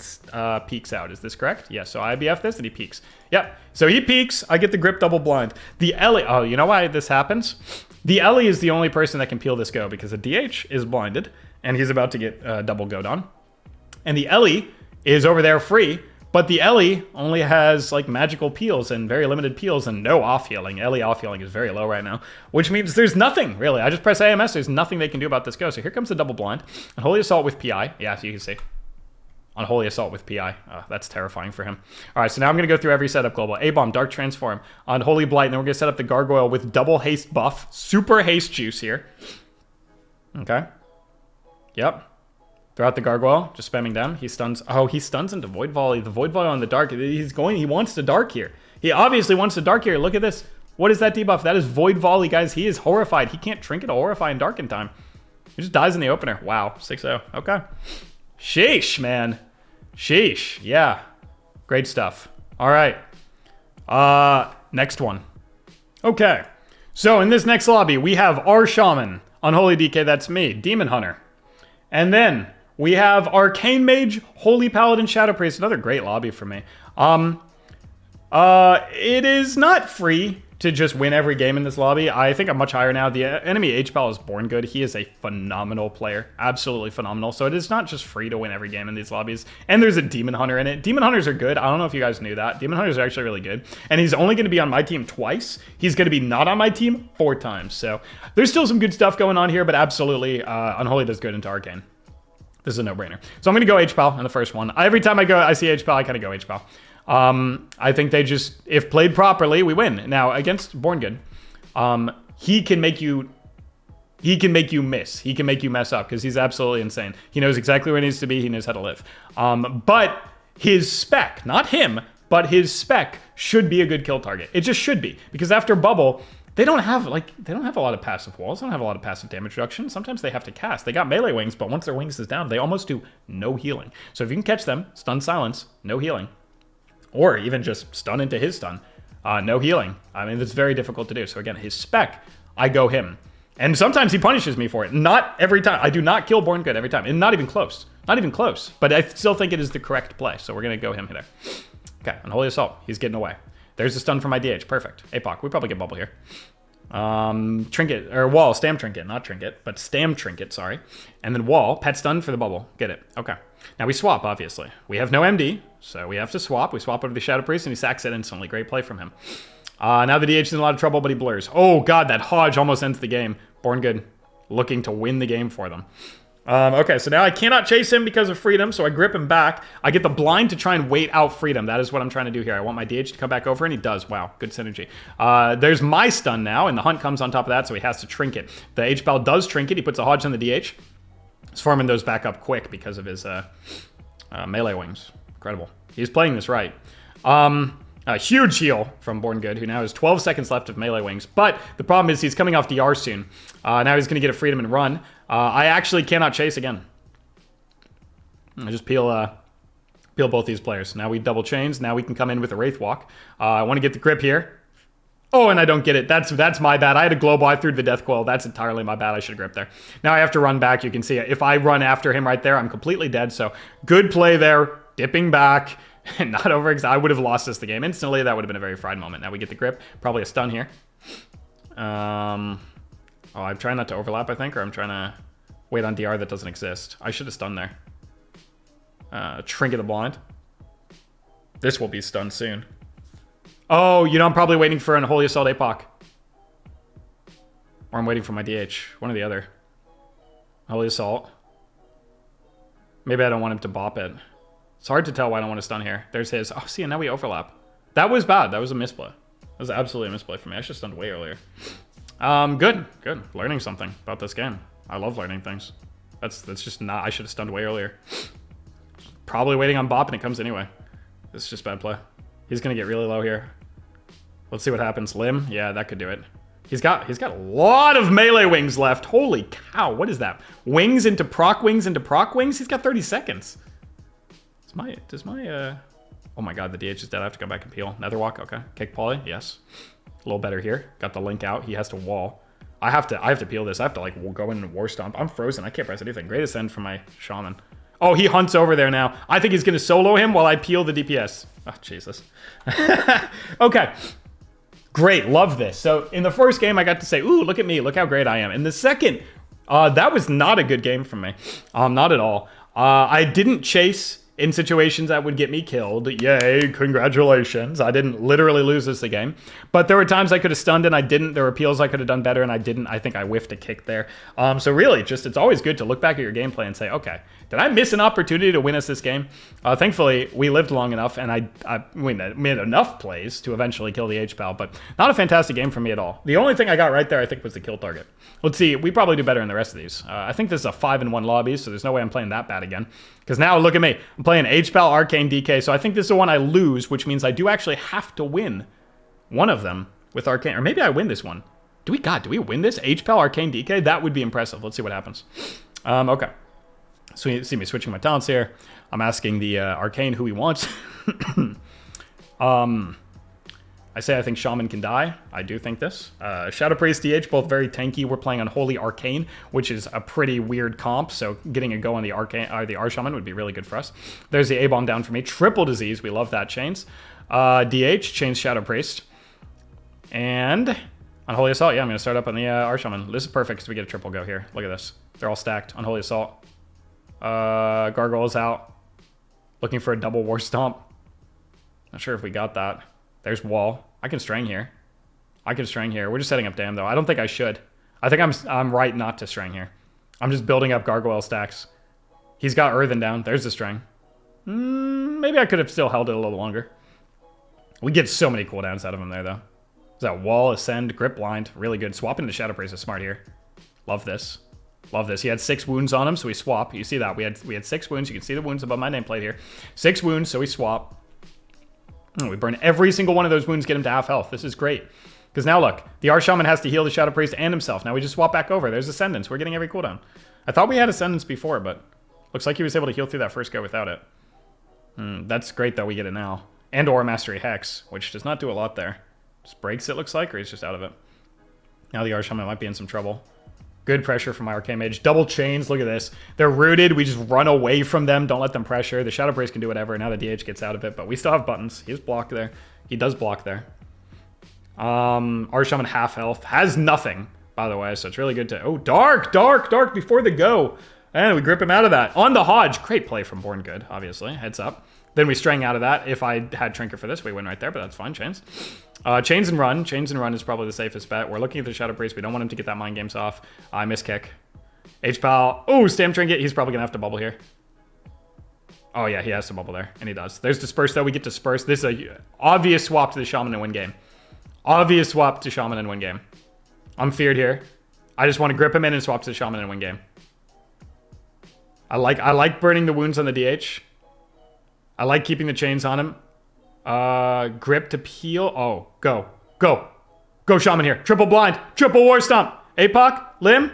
[SPEAKER 1] peeks out. Is this correct? Yes. So I IBF this and he peeks. Yep. So he peeks. I get the grip double blind. The Ellie. Oh, you know why this happens? The Ellie is the only person that can peel this go because the DH is blinded. And he's about to get double goat on. And the Ellie is over there free, but the Ellie only has like magical peels and very limited peels and no off healing. Ellie off healing is very low right now, which means there's nothing really. I just press AMS, there's nothing they can do about this go. So here comes the double blind. Unholy Assault with PI. Yeah, so you can see. Unholy Assault with PI. Oh, that's terrifying for him. All right, so now I'm going to go through every setup global. A-Bomb, Dark Transform, Unholy Blight, and then we're going to set up the Gargoyle with double haste buff. Super haste juice here. Okay. Yep. Throughout the Gargoyle, just spamming down. He stuns. Oh, he stuns into Void Volley. The Void Volley on the Dark. He wants to Dark here. He obviously wants to Dark here. Look at this. What is that debuff? That is Void Volley, guys. He is horrified. He can't Trinket a Horrify in Dark in time. He just dies in the opener. Wow. 6-0. Okay. Sheesh, man. Sheesh. Yeah. Great stuff. All right. Next one. Okay. So in this next lobby, we have our Shaman. Unholy DK, that's me. Demon Hunter. And then we have Arcane Mage, Holy Paladin, Shadow Priest. Another great lobby for me. It is not free to just win every game in this lobby. I think I'm much higher now. The enemy H-Pal is Born Good. He is a phenomenal player. Absolutely phenomenal. So it is not just free to win every game in these lobbies. And there's a Demon Hunter in it. Demon Hunters are good. I don't know if you guys knew that. Demon Hunters are actually really good. And he's only going to be on my team twice. He's going to be not on my team 4 times. So there's still some good stuff going on here, but absolutely Unholy does good into Arcane. This is a no-brainer. So I'm going to go H-Pal in the first one. Every time I see H-Pal, I kind of go H-Pal. I think they just, if played properly, we win. Now, against Born Good, he can make you miss. He can make you mess up because he's absolutely insane. He knows exactly where he needs to be. He knows how to live. But his spec, not him, but his spec should be a good kill target. It just should be because after Bubble, they don't have a lot of passive walls. They don't have a lot of passive damage reduction. Sometimes they have to cast. They got melee wings, but once their wings is down, they almost do no healing. So if you can catch them, stun silence, no healing. Or even just stun into his stun. No healing. I mean, it's very difficult to do. So again, his spec, I go him. And sometimes he punishes me for it. Not every time. I do not kill Born Good every time. And not even close. Not even close. But I still think it is the correct play. So we're going to go him there. Okay, Unholy Assault. He's getting away. There's a stun for my DH. Perfect. APOC. We probably get bubble here. Trinket, or wall, Stam Trinket, not Trinket, but Stam Trinket, sorry. And then wall, pet stun for the bubble. Get it. Okay. Now we swap, obviously. We have no MD, so we have to swap. We swap over the Shadow Priest, and he sacks it instantly. Great play from him. Now the DH is in a lot of trouble, but he blurs. Oh, God, that Hodge almost ends the game. Born Good. looking to win the game for them. Okay, so now I cannot chase him because of Freedom, so I grip him back. I get the blind to try and wait out Freedom. That is what I'm trying to do here. I want my DH to come back over, and he does. Wow, good synergy. There's my stun now, and the Hunt comes on top of that, so he has to trinket. The H-Bal does trinket. He puts a Hodge on the DH. He's farming those back up quick because of his melee wings. Incredible. He's playing this right. A huge heal from Born Good, who now has 12 seconds left of melee wings. But the problem is he's coming off DR soon. Now he's going to get a Freedom and run. I actually cannot chase again. I just peel both these players. Now we double chains. Now we can come in with a Wraith Walk. I want to get the grip here. Oh, and I don't get it. That's my bad. I had a global. I threw the Death Coil. That's entirely my bad. I should have gripped there. Now I have to run back. You can see it. If I run after him right there, I'm completely dead. So good play there. Dipping back. And not over, because I would have lost this the game instantly. That would have been a very fried moment. Now we get the grip. Probably a stun here. Oh, I'm trying not to overlap, I think, or I'm trying to wait on DR that doesn't exist. I should have stunned there. Trinket the blind. This will be stunned soon. Oh, you know, I'm probably waiting for an Unholy Assault APOC. Or I'm waiting for my DH. One or the other. Holy Assault. Maybe I don't want him to bop it. It's hard to tell why I don't want to stun here. There's his. Oh, see, and now we overlap. That was bad. That was a misplay. That was absolutely a misplay for me. I should have stunned way earlier. Good. Good. Learning something about this game. I love learning things. That's just not... I should have stunned way earlier. Probably waiting on bop, and it comes anyway. This is just bad play. He's going to get really low here. Let's see what happens. Limb? Yeah, that could do it. He's got a lot of melee wings left. Holy cow, what is that? Wings into proc wings into proc wings? He's got 30 seconds. Oh my god, the DH is dead. I have to go back and peel. Nether walk, okay. Kick poly, yes. A little better here. Got the link out. He has to wall. I have to peel this. I have to like go in and war stomp. I'm frozen. I can't press anything. Greatest end for my shaman. Oh, he hunts over there now. I think he's gonna solo him while I peel the DPS. Oh, Jesus. Okay. Great, love this. So in the first game, I got to say, ooh, look at me. Look how great I am. In the second, that was not a good game for me. Not at all. I didn't chase in situations that would get me killed. Yay, congratulations. I didn't literally lose this game. But there were times I could have stunned and I didn't. There were peels I could have done better and I didn't. I think I whiffed a kick there. So really, just it's always good to look back at your gameplay and say, okay, did I miss an opportunity to win us this game? Thankfully, we lived long enough and I made enough plays to eventually kill the H-Pal, but not a fantastic game for me at all. The only thing I got right there, I think, was the kill target. Let's see, we probably do better in the rest of these. I think this is a 5-1 lobby, so there's no way I'm playing that bad again. Because now, look at me. I'm playing H-Pal, Arcane, DK, so I think this is the one I lose, which means I do actually have to win one of them with Arcane. Or maybe I win this one. Do we win this? H-Pal, Arcane, DK? That would be impressive. Let's see what happens. Okay. So you see me switching my talents here. I'm asking the Arcane who he wants. I say I think Shaman can die. I do think this. Shadow Priest, DH, both very tanky. We're playing Unholy Arcane, which is a pretty weird comp, so getting a go on the Arcane, the R-Shaman would be really good for us. There's the A-Bomb down for me. Triple Disease, we love that. Chains. DH, Chains Shadow Priest. And Unholy Assault, yeah, I'm going to start up on the R-Shaman. This is perfect because we get a triple go here. Look at this. They're all stacked. Unholy Assault. Gargoyle's out. Looking for a double War Stomp. Not sure if we got that. There's wall. I can Strang here. We're just setting up Dam, though. I don't think I should. I think I'm right not to Strang here. I'm just building up Gargoyle stacks. He's got Earthen down. There's the Strang. Maybe I could have still held it a little longer. We get so many cooldowns out of him there, though. Is that Wall, Ascend, Grip Blind. Really good. Swapping to Shadow Priest is smart here. Love this. Love this. He had 6 wounds on him, so we swap. You see that. We had 6 wounds. You can see the wounds above my nameplate here. 6 wounds, so we swap. We burn every single one of those wounds, get him to half health. This is great. Because now look, the R-Shaman has to heal the Shadow Priest and himself. Now we just swap back over. There's Ascendance. We're getting every cooldown. I thought we had Ascendance before, but looks like he was able to heal through that first go without it. That's great that we get it now. And or Mastery Hex, which does not do a lot there. Just breaks it, looks like, or he's just out of it. Now the R-Shaman might be in some trouble. Good pressure from my Arcane Mage. Double chains, look at this. They're rooted, we just run away from them, don't let them pressure. The Shadow Priest can do whatever, now the DH gets out of it, but we still have buttons. He's blocked there. He does block there. R-Shaman half health. Has nothing, by the way, so it's really good to... Oh, dark before the go. And we grip him out of that. On the Hodge. Great play from Born Good, obviously. Heads up. Then we strang out of that. If I had Trinket for this, we win right there, but that's fine. Chains. Chains and run. Chains and run is probably the safest bet. We're looking at the Shadow Priest. We don't want him to get that Mind Games off. I miss kick. H-Pal. Oh, Stam Trinket. He's probably going to have to bubble here. Oh, yeah, he has to bubble there, and he does. There's Disperse, though. We get Disperse. This is a obvious swap to the Shaman and win game. Obvious swap to Shaman and win game. I'm feared here. I just want to grip him in and swap to the Shaman and win game. I like burning the wounds on the DH. I like keeping the chains on him. Grip to peel. Oh, go. Go. Go, Shaman here. Triple blind. Triple war stomp. APOC. Limb.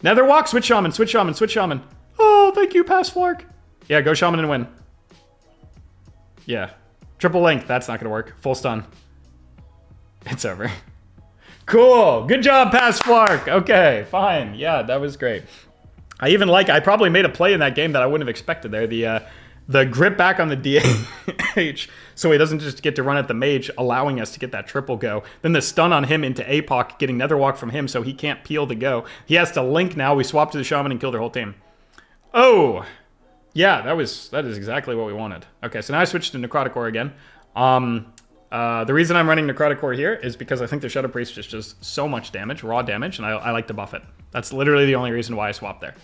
[SPEAKER 1] Netherwalk. Switch Shaman. Switch Shaman. Switch Shaman. Oh, thank you, pass Flark. Yeah, go Shaman and win. Yeah. Triple link. That's not going to work. Full stun. It's over. Cool. Good job, pass Flark. Okay, fine. Yeah, that was great. I probably made a play in that game that I wouldn't have expected there. The grip back on the DH, so he doesn't just get to run at the mage, allowing us to get that triple go. Then the stun on him into APOC, getting Netherwalk from him, so he can't peel the go. He has to link now. We swap to the Shaman and kill their whole team. Oh, yeah, that is exactly what we wanted. Okay, so now I switched to Necrotic Core again. The reason I'm running Necrotic Core here is because I think the Shadow Priest just does so much damage, raw damage, and I like to buff it. That's literally the only reason why I swapped there.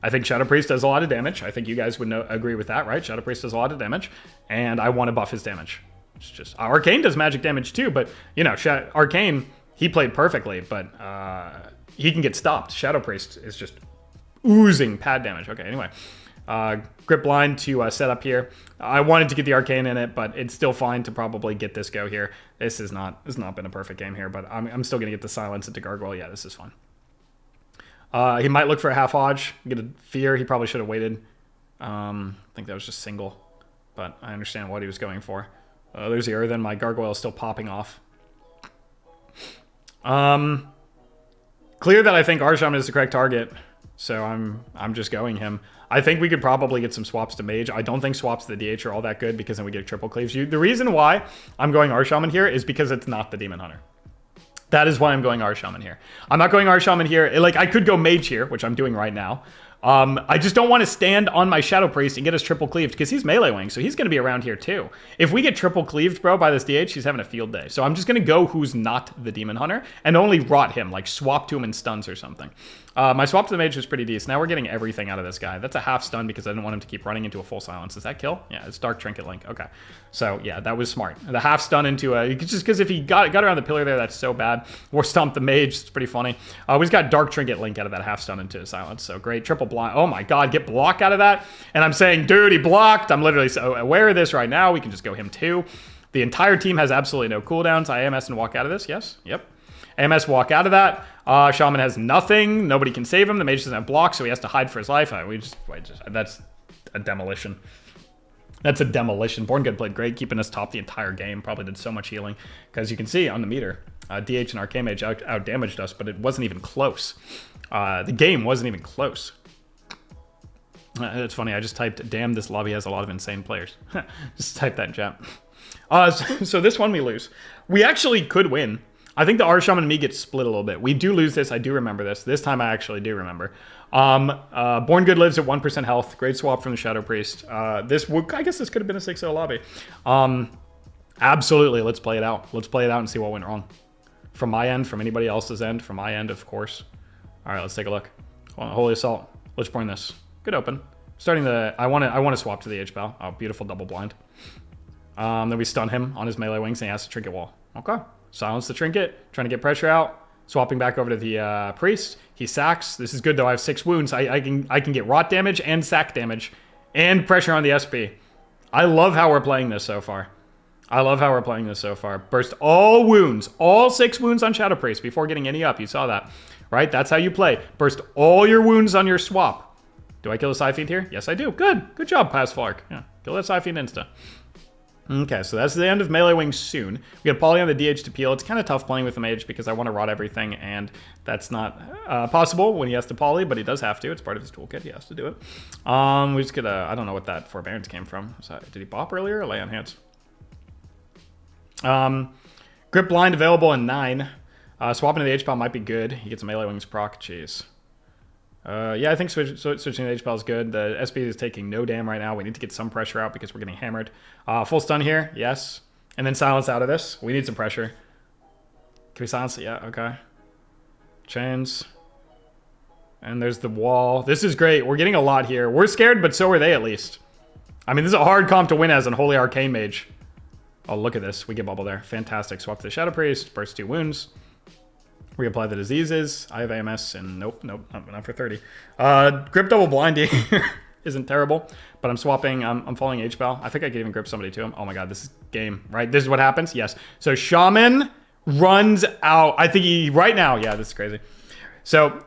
[SPEAKER 1] I think Shadow Priest does a lot of damage. I think you guys would agree with that, right? Shadow Priest does a lot of damage, and I want to buff his damage. It's just Arcane does magic damage too, but you know, Arcane, he played perfectly, but he can get stopped. Shadow Priest is just oozing pad damage. Okay, anyway. Grip blind to set up here. I wanted to get the Arcane in it, but it's still fine to probably get this go here. This has not been a perfect game here, but I'm still going to get the silence into Gargoyle. Yeah, this is fun. He might look for a half Hodge, get a fear. He probably should have waited. I think that was just single, but I understand what he was going for. There's the Earthen. My Gargoyle is still popping off. Clear that I think Arshaman is the correct target, so I'm just going him. I think we could probably get some swaps to Mage. I don't think swaps to the DH are all that good because then we get triple cleaves. The reason why I'm going Arshaman here is because it's not the Demon Hunter. That is why I'm going Arshaman here. I'm not going Arshaman here. Like, I could go Mage here, which I'm doing right now. I just don't want to stand on my Shadow Priest and get us triple cleaved because he's melee wing, so he's going to be around here too. If we get triple cleaved, bro, by this DH, he's having a field day. So I'm just going to go who's not the Demon Hunter and only rot him, like swap to him in stuns or something. My swap to the Mage was pretty decent. Now we're getting everything out of this guy. That's a half stun because I didn't want him to keep running into a full silence. Does that kill? Yeah, it's Dark Trinket Link. Okay. So yeah, that was smart. The half stun into a, just because if he got around the pillar there, that's so bad. War Stomp the Mage, it's pretty funny. We just got Dark Trinket Link out of that half stun into a silence. So great. Triple blind. Oh my God, get block out of that. And I'm saying, dude, he blocked. I'm literally so aware of this right now. We can just go him too. The entire team has absolutely no cooldowns. I AMS and walk out of this. Yes. Yep. AMS walk out of that. Shaman has nothing. Nobody can save him. The Mage doesn't have block, so he has to hide for his life. That's a demolition. That's a demolition. Born Good played great, keeping us top the entire game. Probably did so much healing. Because you can see on the meter, DH and Arcane Mage out-damaged us, but it wasn't even close. The game wasn't even close. It's funny, I just typed, damn, this lobby has a lot of insane players. Just type that in chat. So this one we lose. We actually could win. I think the Arshaman and me get split a little bit. We do lose this. I do remember this. This time I actually do remember. Born Good lives at 1% health. Great swap from the Shadow Priest. I guess this could have been a 6-0 lobby. Absolutely. Let's play it out. Let's play it out and see what went wrong. From my end, from anybody else's end, from my end, of course. All right, let's take a look. Holy Assault. Let's burn this. Good open. Starting the... I want to swap to the H-Bow. Oh, beautiful double blind. Then we stun him on his melee wings and he has to Trinket Wall. Okay. Silence the Trinket, trying to get pressure out, swapping back over to the Priest. He sacks. This is good though. I have 6 wounds. I can get rot damage and sack damage and pressure on the SP. I love how we're playing this so far. Burst all wounds, all 6 wounds on Shadow Priest before getting any up. You saw that, right? That's how you play. Burst all your wounds on your swap. Do I kill the Scythe Fiend here? Yes, I do. Good job, Pass Flark. Yeah, kill that Scythe Fiend insta. Okay, so that's the end of Melee Wing soon. We got Poly on the DH to peel. It's kind of tough playing with the Mage because I want to rot everything, and that's not possible when he has to Poly, but he does have to. It's part of his toolkit. He has to do it. We just get a... I don't know what that Forbearance came from. Did he bop earlier or lay on hands? Grip Blind available in 9. Swapping to the H-Bow might be good. He gets a Melee Wings proc. Jeez. Yeah, I think switching to H-Bell is good. The SB is taking no damn right now. We need to get some pressure out because we're getting hammered. Full stun here, yes. And then silence out of this. We need some pressure. Can we silence it? Yeah, okay. Chains. And there's the wall. This is great. We're getting a lot here. We're scared, but so are they at least. I mean, this is a hard comp to win as Unholy Arcane Mage. Oh, look at this. We get bubble there. Fantastic. Swap to the Shadow Priest. Burst 2 wounds. Reapply the diseases. I have AMS, and nope, not for 30. Grip double blinding isn't terrible, but I'm swapping. I'm falling H-Bell. I think I could even grip somebody to him. Oh my god, this is game, right? This is what happens? Yes. So Shaman runs out. I think he, right now, yeah, this is crazy. So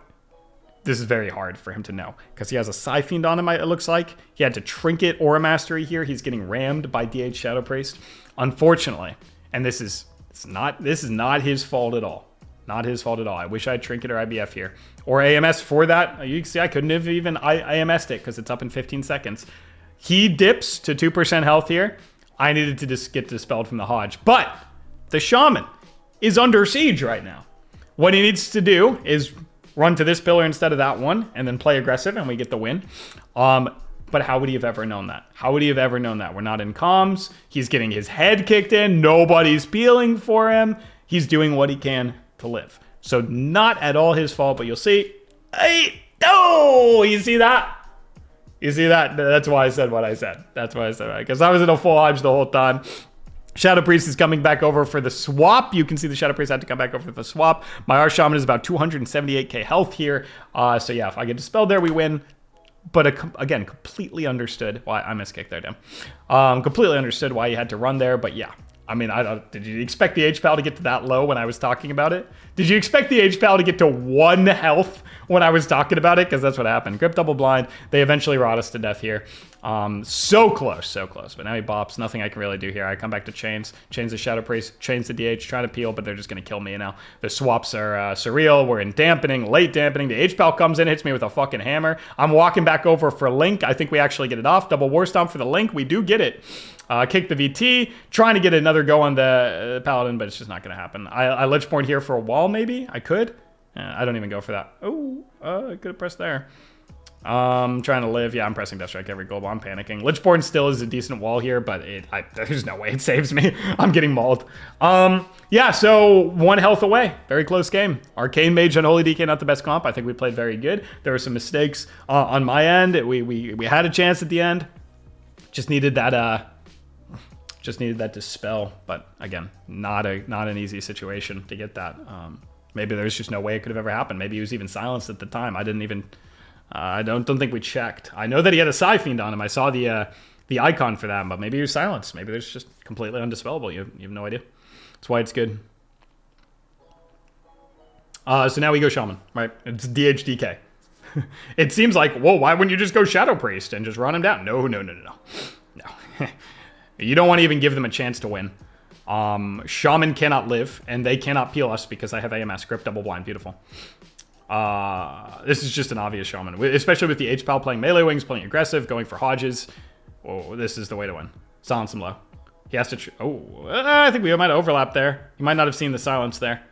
[SPEAKER 1] this is very hard for him to know because he has a Psy Fiend on him, it looks like. He had to Trinket Aura Mastery here. He's getting rammed by DH Shadow Priest. Unfortunately, and this is not his fault at all. Not his fault at all. I wish I had Trinket or IBF here. Or AMS for that. You can see I couldn't have even AMS'd it because it's up in 15 seconds. He dips to 2% health here. I needed to just get dispelled from the Hodge. But the Shaman is under siege right now. What he needs to do is run to this pillar instead of that one and then play aggressive and we get the win. But how would he have ever known that? How would he have ever known that? We're not in comms. He's getting his head kicked in. Nobody's peeling for him. He's doing what he can to live. So not at all his fault, but you'll see. Hey, oh, you see that? You see that? That's why I said what I said. That's why I said that. Because I was in a full Hodge the whole time. Shadow Priest is coming back over for the swap. You can see the Shadow Priest had to come back over for the swap. My R Shaman is about 278k health here. So yeah, if I get dispelled there, we win. But again, completely understood why I miskicked there, damn. Completely understood why you had to run there, but yeah. I mean, did you expect the H-Pal to get to that low when I was talking about it? Did you expect the H-Pal to get to 1 health when I was talking about it? Because that's what happened. Grip double blind. They eventually rot us to death here. So close, so close. But now he bops. Nothing I can really do here. I come back to chains. Chains the Shadow Priest. Chains the DH. Trying to peel, but they're just going to kill me now. The swaps are surreal. We're in dampening, late dampening. The H-Pal comes in, hits me with a fucking hammer. I'm walking back over for Link. I think we actually get it off. Double War Stomp for the Link. We do get it. Kick the VT, trying to get another go on the Paladin, but it's just not going to happen. I Lichborn here for a wall, maybe? I could? I don't even go for that. Oh, I could have pressed there. Trying to live. Yeah, I'm pressing Death Strike every global. I'm panicking. Lichborn still is a decent wall here, but there's no way it saves me. I'm getting mauled. Yeah, so 1 health away. Very close game. Arcane Mage, Unholy DK, not the best comp. I think we played very good. There were some mistakes on my end. We had a chance at the end. Just needed that... Just needed that dispel, but again, not an easy situation to get that. Maybe there's just no way it could have ever happened. Maybe he was even silenced at the time. I didn't even. I don't think we checked. I know that he had a Psy Fiend on him. I saw the icon for that, but maybe he was silenced. Maybe there's just completely undispellable. You have no idea. That's why it's good. So now we go Shaman, right? It's DHDK. It seems like, whoa, why wouldn't you just go Shadow Priest and just run him down? No. You don't want to even give them a chance to win. Shaman cannot live, and they cannot peel us because I have AMS. Grip double blind. Beautiful. This is just an obvious Shaman, especially with the H-Pal playing melee wings, playing aggressive, going for Hodges. Oh, this is the way to win. Silence him low. He has to... I think we might have overlapped there. You might not have seen the silence there.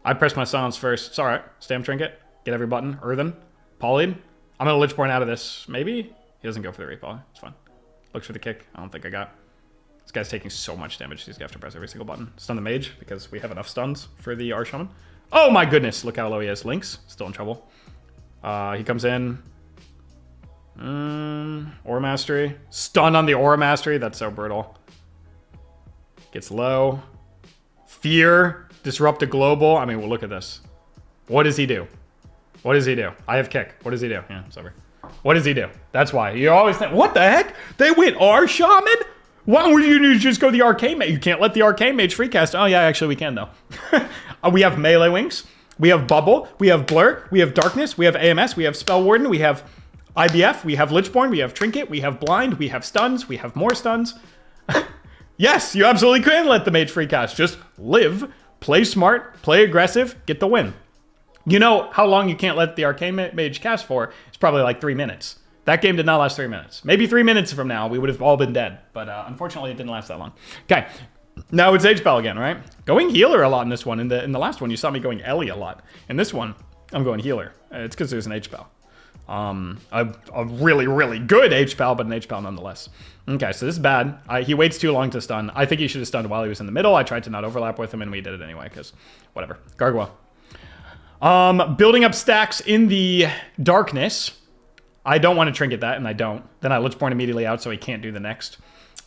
[SPEAKER 1] I pressed my silence first. It's all right. Stam Trinket. Get every button. Earthen. Pauline. I'm going to Lichborn out of this. Maybe? He doesn't go for the repoly. It's fine. Looks for the kick. I don't think I got... This guy's taking so much damage. He's going to have to press every single button. Stun the mage because we have enough stuns for the R Shaman. Oh my goodness. Look how low he is. Lynx. Still in trouble. He comes in. Aura Mastery. Stun on the Aura Mastery. That's so brutal. Gets low. Fear. Disrupt a global. I mean, well, look at this. What does he do? What does he do? I have kick. What does he do? Yeah, it's over. What does he do? That's why. You always think, what the heck? They went R Shaman? Why would you just go the Arcane Mage? You can't let the Arcane Mage freecast. Oh, yeah, actually, we can, though. We have Melee Wings. We have Bubble. We have Blur. We have Darkness. We have AMS. We have Spell Warden. We have IBF. We have Lichborn. We have Trinket. We have Blind. We have Stuns. We have more Stuns. Yes, you absolutely can let the Mage freecast. Just live, play smart, play aggressive, get the win. You know how long you can't let the Arcane Mage cast for? It's probably like 3 minutes. That game did not last 3 minutes. Maybe 3 minutes from now, we would have all been dead. But unfortunately, it didn't last that long. Okay, now it's H-Spell again, right? Going healer a lot in this one. In the last one, you saw me going Ellie a lot. In this one, I'm going healer. It's because there's an H-Spell. A really, really good H-Pal, but an H-Pal nonetheless. Okay, so this is bad. He waits too long to stun. I think he should have stunned while he was in the middle. I tried to not overlap with him, and we did it anyway, because whatever. Gargoyle. Building up stacks in the darkness. I don't want to trinket that, and I don't. Then I Lichborn immediately out, so he can't do the next.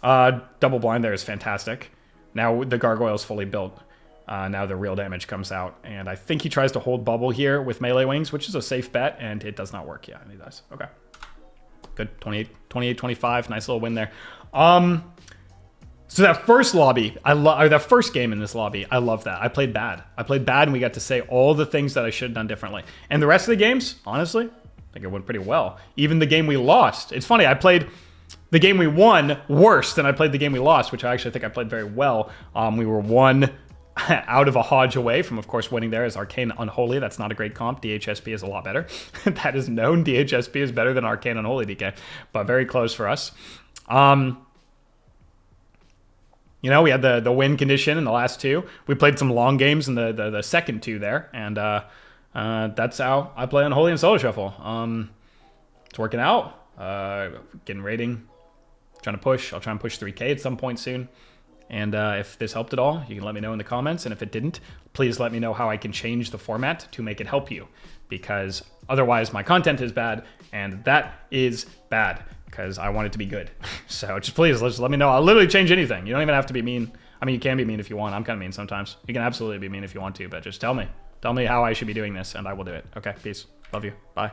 [SPEAKER 1] Double blind there is fantastic. Now the gargoyle is fully built. Now the real damage comes out, and I think he tries to hold bubble here with melee wings, which is a safe bet, and it does not work. Yeah, and he does. Okay. Good. 28-25. Nice little win there. So that first lobby, that first game in this lobby, I love that. I played bad. And we got to say all the things that I should have done differently. And the rest of the games, honestly, I think it went pretty well. Even the game we lost. It's funny, I played the game we won worse than I played the game we lost, which I actually think I played very well. We were one out of a Hodge away from, of course, winning there as Arcane Unholy. That's not a great comp. DHSP is a lot better. That is known. DHSP is better than Arcane Unholy DK, but very close for us. You know, we had the win condition in the last two. We played some long games in the second two there, and that's how I play Unholy and Solo Shuffle. It's working out. Getting rating. Trying to push. I'll try and push 3K at some point soon. And if this helped at all, you can let me know in the comments. And if it didn't, please let me know how I can change the format to make it help you. Because otherwise my content is bad, and that is bad because I want it to be good. So just please, just let me know. I'll literally change anything. You don't even have to be mean. I mean, you can be mean if you want. I'm kind of mean sometimes. You can absolutely be mean if you want to, but just tell me. Tell me how I should be doing this, and I will do it. Okay, peace. Love you. Bye.